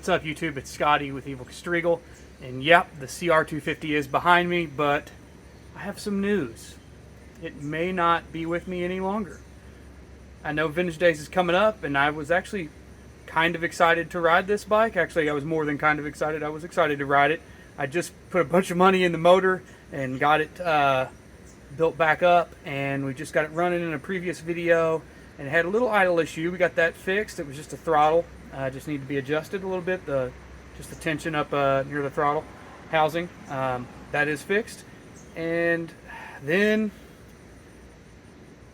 What's up, YouTube? It's Scotty with Evil Castrigal, and yep, the CR250 is behind me, but I have some news. It may not be with me any longer. I know Vintage Days is coming up, and I was actually kind of excited to ride this bike. Actually, I was more than kind of excited. I was excited to ride it. I just put a bunch of money in the motor and got it built back up, and we just got it running in a previous video, and it had a little idle issue. We got that fixed. It was just a throttle. Just needed to be adjusted a little bit, just the tension up near the throttle housing. That is fixed. And then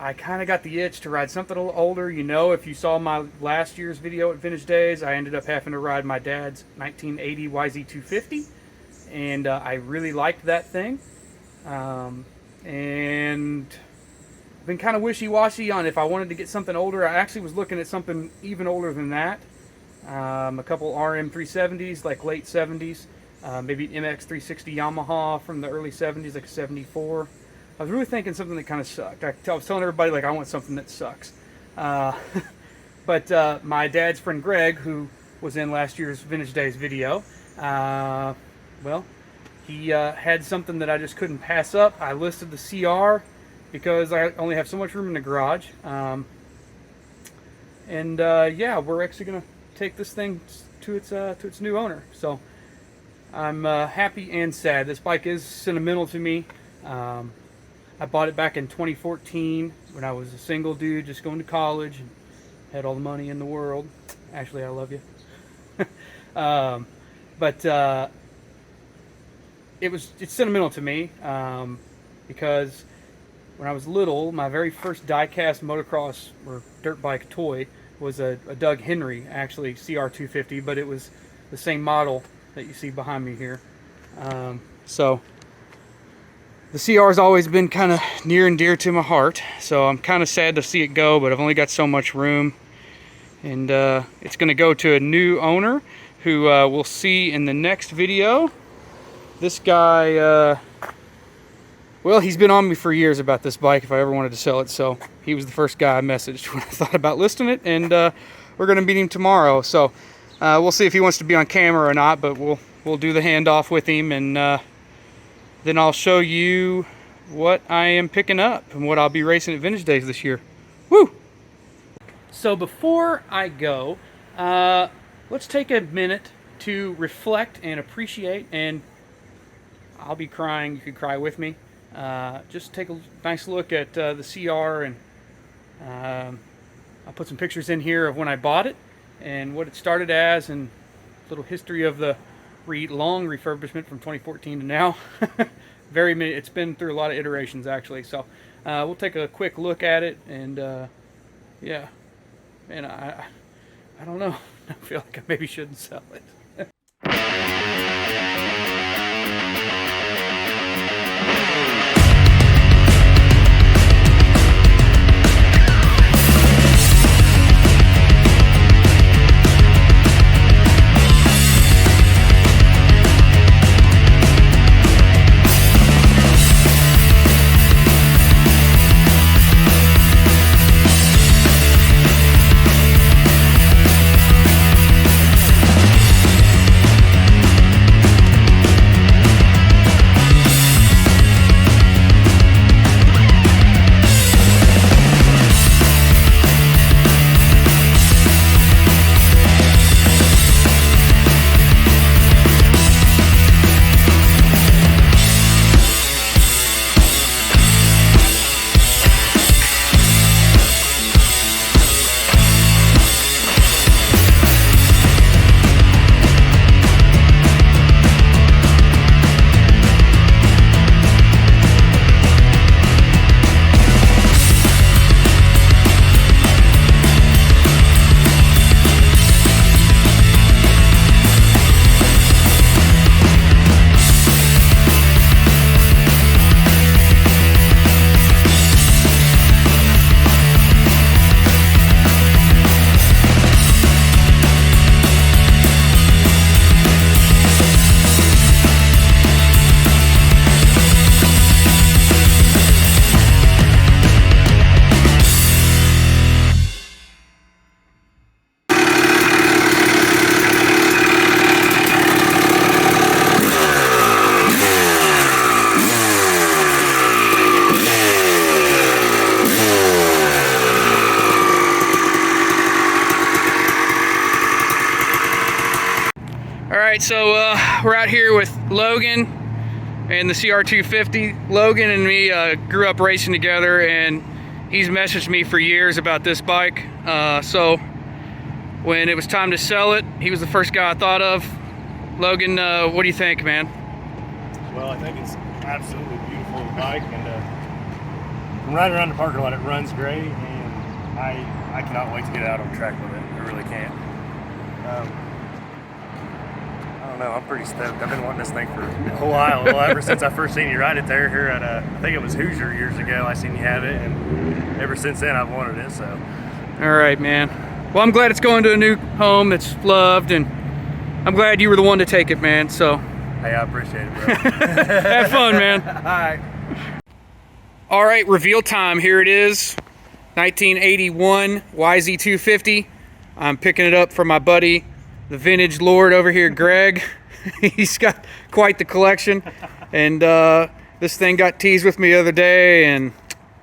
I kind of got the itch to ride something a little older. You know, if you saw my last year's video at Vintage Days, I ended up having to ride my dad's 1980 YZ250, and I really liked that thing. And I've been kind of wishy-washy on if I wanted to get something older. I actually was looking at something even older than that. A couple RM 370s, like late 70s, maybe MX 360 Yamaha from the early 70s, like a 74. I was really thinking something that kind of sucked. I was telling everybody, like, I want something that sucks. But my dad's friend Greg, who was in last year's Vintage Days video, well, he had something that I just couldn't pass up. I listed the CR because I only have so much room in the garage. Yeah, we're actually going to take this thing to its new owner. So I'm happy and sad. This bike is sentimental to me. I bought it back in 2014 when I was a single dude just going to college and had all the money in the world. Ashley, I love you. It's sentimental to me because when I was little, my very first die-cast motocross or dirt bike toy was a Doug Henry, actually CR250, but it was the same model that you see behind me here. So the CR has always been kind of near and dear to my heart, so I'm kind of sad to see it go, but I've only got so much room. And it's going to go to a new owner who we'll see in the next video. This guy, well, he's been on me for years about this bike if I ever wanted to sell it, so he was the first guy I messaged when I thought about listing it, and we're going to meet him tomorrow. So we'll see if he wants to be on camera or not, but we'll do the handoff with him, and then I'll show you what I am picking up and what I'll be racing at Vintage Days this year. Woo! So before I go, let's take a minute to reflect and appreciate, and I'll be crying, you can cry with me. Just take a nice look at the CR, and I'll put some pictures in here of when I bought it and what it started as, and a little history of the long refurbishment from 2014 to now. It's been through a lot of iterations, actually. So we'll take a quick look at it, and yeah, man, I don't know. I feel like I maybe shouldn't sell it. right, so we're out here with Logan and the CR250. Logan and me grew up racing together, and he's messaged me for years about this bike. So when it was time to sell it, he was the first guy I thought of. Logan, what do you think, man? Well, I think it's absolutely beautiful bike, and from riding around the parking lot, it runs great, and I cannot wait to get out on track with it. I really can't. I don't know, I'm pretty stoked. I've been wanting this thing for a while. Well, ever since I first seen you ride it there here at, I think it was Hoosier years ago, I seen you have it, and ever since then I've wanted it, so. All right, man. Well, I'm glad it's going to a new home that's loved, and I'm glad you were the one to take it, man, so. Hey, I appreciate it, bro. Have fun, man. All right. All right, reveal time. Here it is. 1981 YZ250. I'm picking it up from my buddy, the vintage lord over here, Greg. He's got quite the collection. And this thing got teased with me the other day, and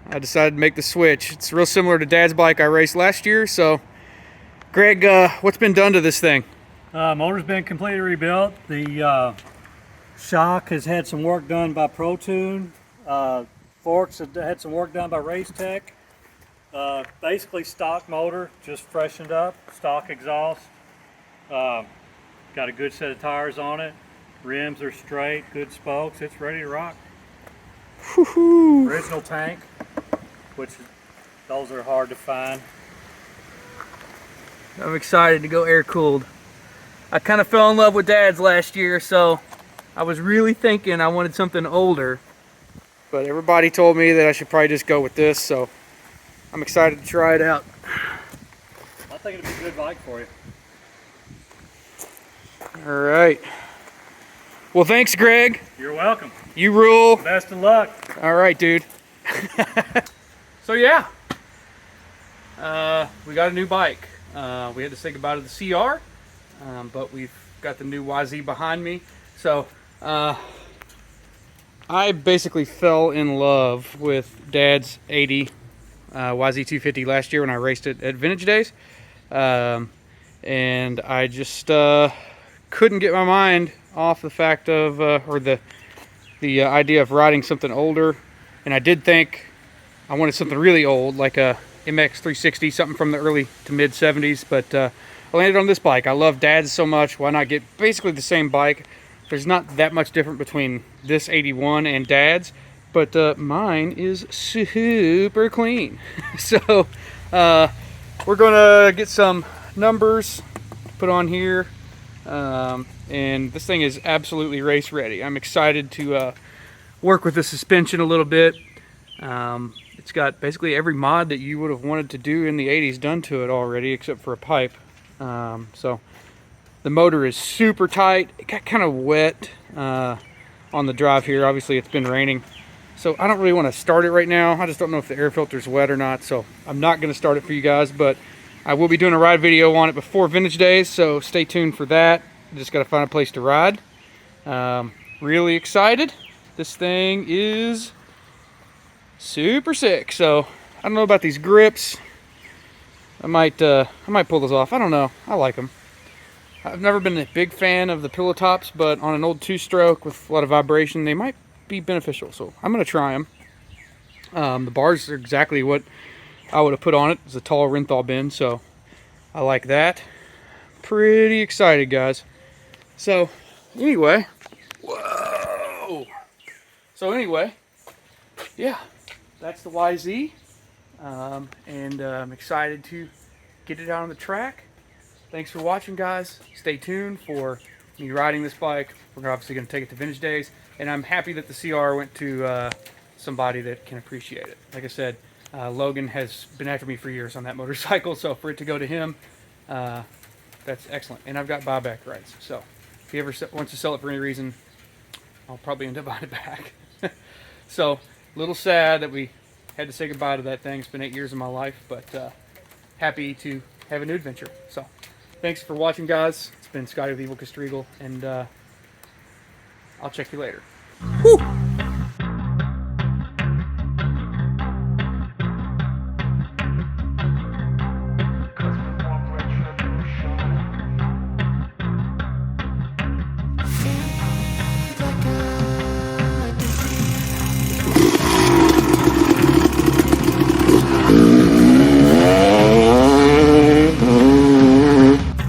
I decided to make the switch. It's real similar to Dad's bike I raced last year. So, Greg, what's been done to this thing? Motor's been completely rebuilt. The shock has had some work done by ProTune. Forks have had some work done by Race Tech. Basically stock motor, just freshened up, stock exhaust. Got a good set of tires on it. Rims are straight, good spokes. It's ready to rock. Woo-hoo. Original tank, which those are hard to find. I'm excited to go air cooled. I kind of fell in love with Dad's last year, so I was really thinking I wanted something older, but everybody told me that I should probably just go with this, so I'm excited to try it out. I think it'd be a good bike for you. All right. Well, thanks, Greg. You're welcome. You rule. Best of luck. All right, dude. So yeah, we got a new bike. We had to say goodbye to the CR, but we've got the new YZ behind me. So I basically fell in love with Dad's 80 YZ250 last year when I raced it at Vintage Days, and I just couldn't get my mind off the fact of or the idea of riding something older. And I did think I wanted something really old, like a MX 360, something from the early to mid 70s, but I landed on this bike. I love Dad's so much, why not get basically the same bike? There's not that much different between this 81 and Dad's, but mine is super clean. So we're gonna get some numbers put on here, and this thing is absolutely race ready. I'm excited to work with the suspension a little bit. It's got basically every mod that you would have wanted to do in the 80s done to it already, except for a pipe. So the motor is super tight. It got kind of wet on the drive here. Obviously it's been raining, so I don't really want to start it right now. I just don't know if the air filter is wet or not, so I'm not going to start it for you guys, but I will be doing a ride video on it before Vintage Days, so stay tuned for that. Just got to find a place to ride. Really excited. This thing is super sick. So I don't know about these grips. I might pull those off. I don't know. I like them. I've never been a big fan of the pillow tops, but on an old two-stroke with a lot of vibration, they might be beneficial. So I'm gonna try them. The bars are exactly what I would have put on it. It's a tall Renthal bin, so I like that. Pretty excited, guys. So anyway, whoa. So anyway, yeah, that's the YZ, and I'm excited to get it out on the track. Thanks for watching, guys. Stay tuned for me riding this bike. We're obviously going to take it to Vintage Days, and I'm happy that the CR went to somebody that can appreciate it. Like I said, Logan has been after me for years on that motorcycle, so for it to go to him, that's excellent. And I've got buyback rights, so if he ever wants to sell it for any reason, I'll probably end up buying it back. So, a little sad that we had to say goodbye to that thing. It's been 8 years of my life, but happy to have a new adventure. So, thanks for watching, guys. It's been Scotty with Evil Castrigal, and I'll check you later.